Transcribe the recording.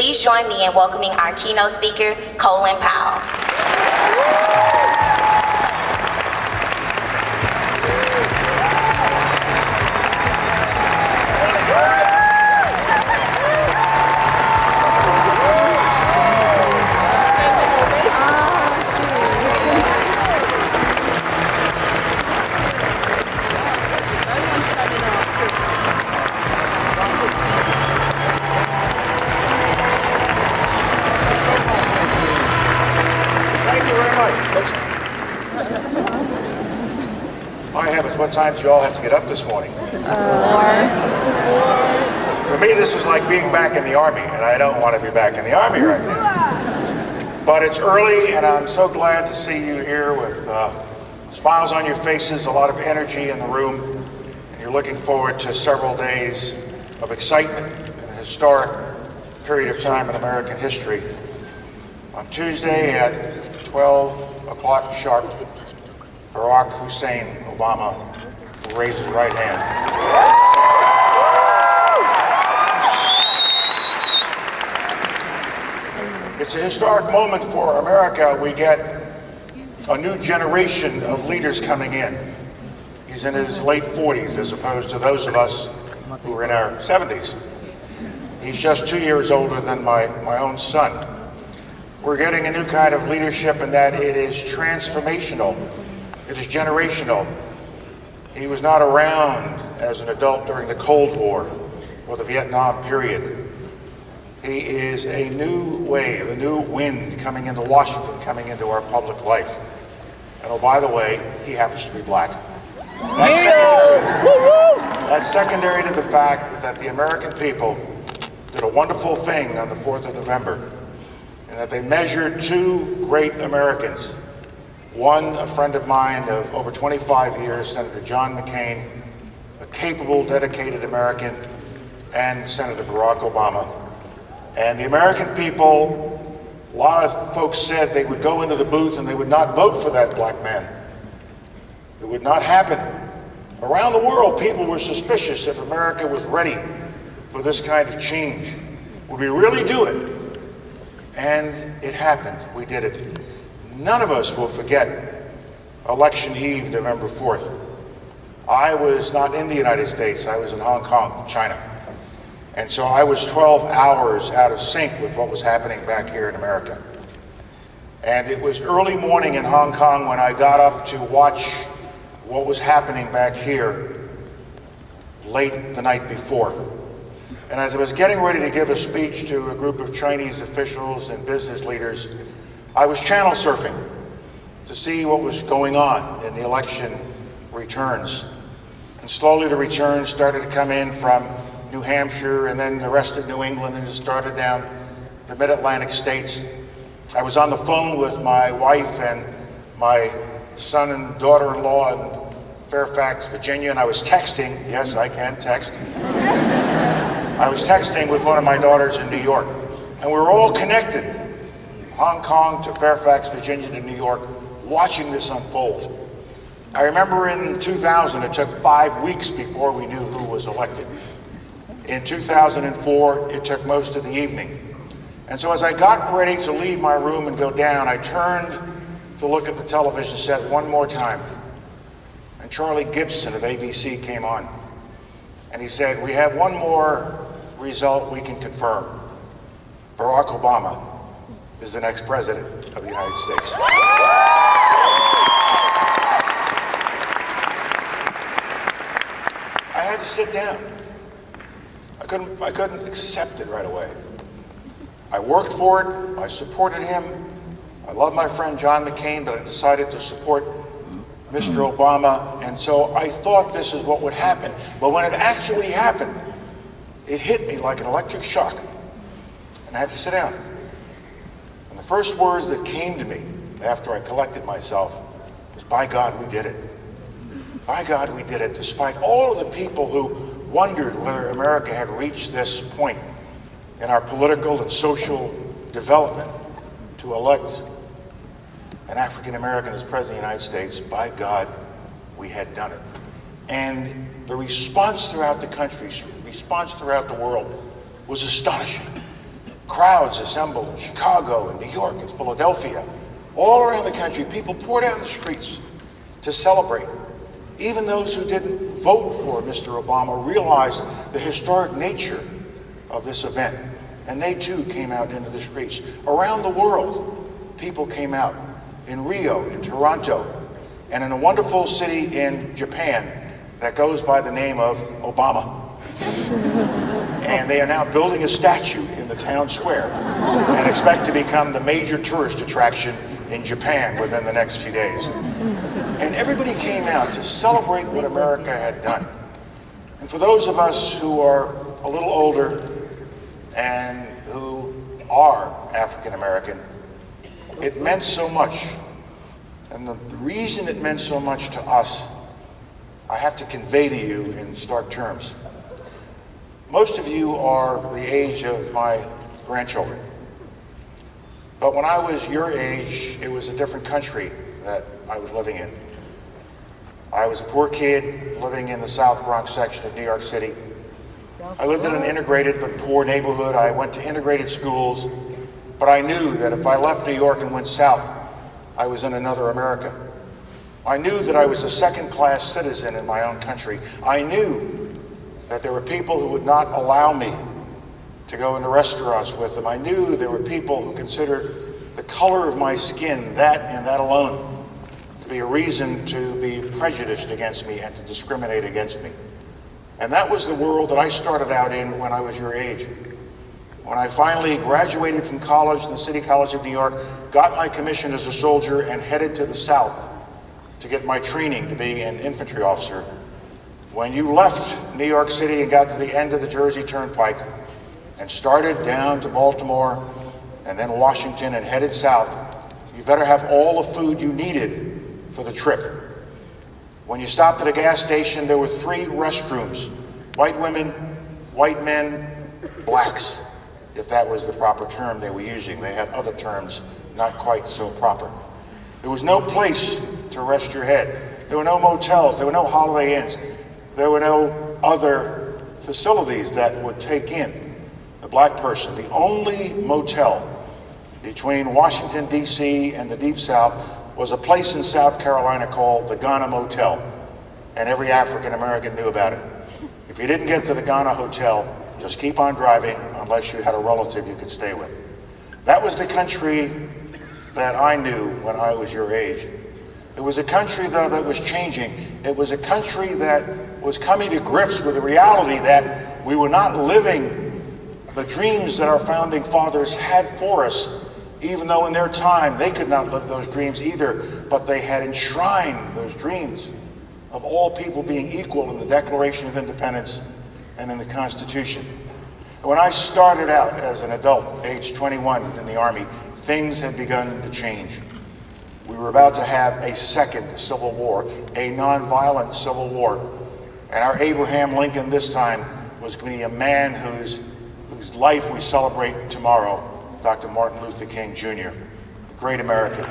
Please join me in welcoming our keynote speaker, Colin Powell. My heavens, what time did you all have to get up this morning? For me, this is like being back in the Army, and I don't want to be back in the Army right now. But it's early, and I'm so glad to see you here with smiles on your faces, a lot of energy in the room, and you're looking forward to several days of excitement and a historic period of time in American history. On Tuesday at 12 o'clock sharp, Barack Hussein Obama will raise his right hand. It's a historic moment for America. We get a new generation of leaders coming in. He's in his late 40s as opposed to those of us who are in our 70s. He's just 2 years older than my own son. We're getting a new kind of leadership in that it is transformational. It is generational. He was not around as an adult during the Cold War or the Vietnam period. He is a new wave, a new wind coming into Washington, coming into our public life. And oh, by the way, he happens to be black. That's secondary to the fact that the American people did a wonderful thing on the 4th of November, and that they measured two great Americans. One, a friend of mine of over 25 years, Senator John McCain, a capable, dedicated American, and Senator Barack Obama. And the American people, a lot of folks said they would go into the booth and they would not vote for that black man. It would not happen. Around the world, people were suspicious if America was ready for this kind of change. Would we really do it? And it happened. We did it. None of us will forget Election Eve, November 4th. I was not in the United States. I was in Hong Kong, China. And so I was 12 hours out of sync with what was happening back here in America. And it was early morning in Hong Kong when I got up to watch what was happening back here late the night before. And as I was getting ready to give a speech to a group of Chinese officials and business leaders, I was channel surfing to see what was going on in the election returns. And slowly the returns started to come in from New Hampshire and then the rest of New England, and it started down the mid-Atlantic states. I was on the phone with my wife and my son and daughter-in-law in Fairfax, Virginia, and I was texting. Yes, I can text. I was texting with one of my daughters in New York, and we were all connected, Hong Kong to Fairfax, Virginia to New York, watching this unfold. I remember in 2000, it took 5 weeks before we knew who was elected. In 2004, it took most of the evening. And so as I got ready to leave my room and go down, I turned to look at the television set one more time. And Charlie Gibson of ABC came on. And he said, "We have one more result we can confirm. Barack Obama is the next president of the United States." I had to sit down. I couldn't accept it right away. I worked for it, I supported him. I love my friend John McCain, but I decided to support Mr. Obama, and so I thought this is what would happen. But when it actually happened, it hit me like an electric shock, and I had to sit down. And the first words that came to me after I collected myself was, "By God, we did it. By God, we did it," despite all of the people who wondered whether America had reached this point in our political and social development to elect an African American as President of the United States. By God, we had done it. And the response throughout the country, response throughout the world was astonishing. Crowds assembled in Chicago and New York and Philadelphia. All around the country, people poured out in the streets to celebrate. Even those who didn't vote for Mr. Obama realized the historic nature of this event. And they too came out into the streets. Around the world, people came out. In Rio, in Toronto, and in a wonderful city in Japan that goes by the name of Obama. And they are now building a statue in the town square and expect to become the major tourist attraction in Japan within the next few days. And everybody came out to celebrate what America had done. And for those of us who are a little older and who are African American, it meant so much. And the reason it meant so much to us, I have to convey to you in stark terms. Most of you are the age of my grandchildren. But when I was your age, it was a different country that I was living in. I was a poor kid living in the South Bronx section of New York City. I lived in an integrated but poor neighborhood. I went to integrated schools, but I knew that if I left New York and went south, I was in another America. I knew that I was a second-class citizen in my own country. I knew that there were people who would not allow me to go into restaurants with them. I knew there were people who considered the color of my skin, that and that alone, to be a reason to be prejudiced against me and to discriminate against me. And that was the world that I started out in when I was your age. When I finally graduated from college in the City College of New York, got my commission as a soldier and headed to the South to get my training to be an infantry officer. When you left New York City and got to the end of the Jersey Turnpike and started down to Baltimore and then Washington and headed south, you better have all the food you needed for the trip. When you stopped at a gas station, there were 3 restrooms: white women, white men, blacks, if that was the proper term they were using. They had other terms not quite so proper. There was no place to rest your head. There were no motels, there were no Holiday Inns. There were no other facilities that would take in a black person. The only motel between Washington, D.C. and the Deep South was a place in South Carolina called the Ghana Motel, and every African American knew about it. If you didn't get to the Ghana Hotel, just keep on driving unless you had a relative you could stay with. That was the country that I knew when I was your age. It was a country, though, that was changing. It was a country that was coming to grips with the reality that we were not living the dreams that our founding fathers had for us, even though in their time they could not live those dreams either, but they had enshrined those dreams of all people being equal in the Declaration of Independence and in the Constitution. And when I started out as an adult, age 21 in the Army, things had begun to change. We were about to have a second Civil War, a nonviolent Civil War. And our Abraham Lincoln this time was going to be a man whose life we celebrate tomorrow, Dr. Martin Luther King Jr., the great American.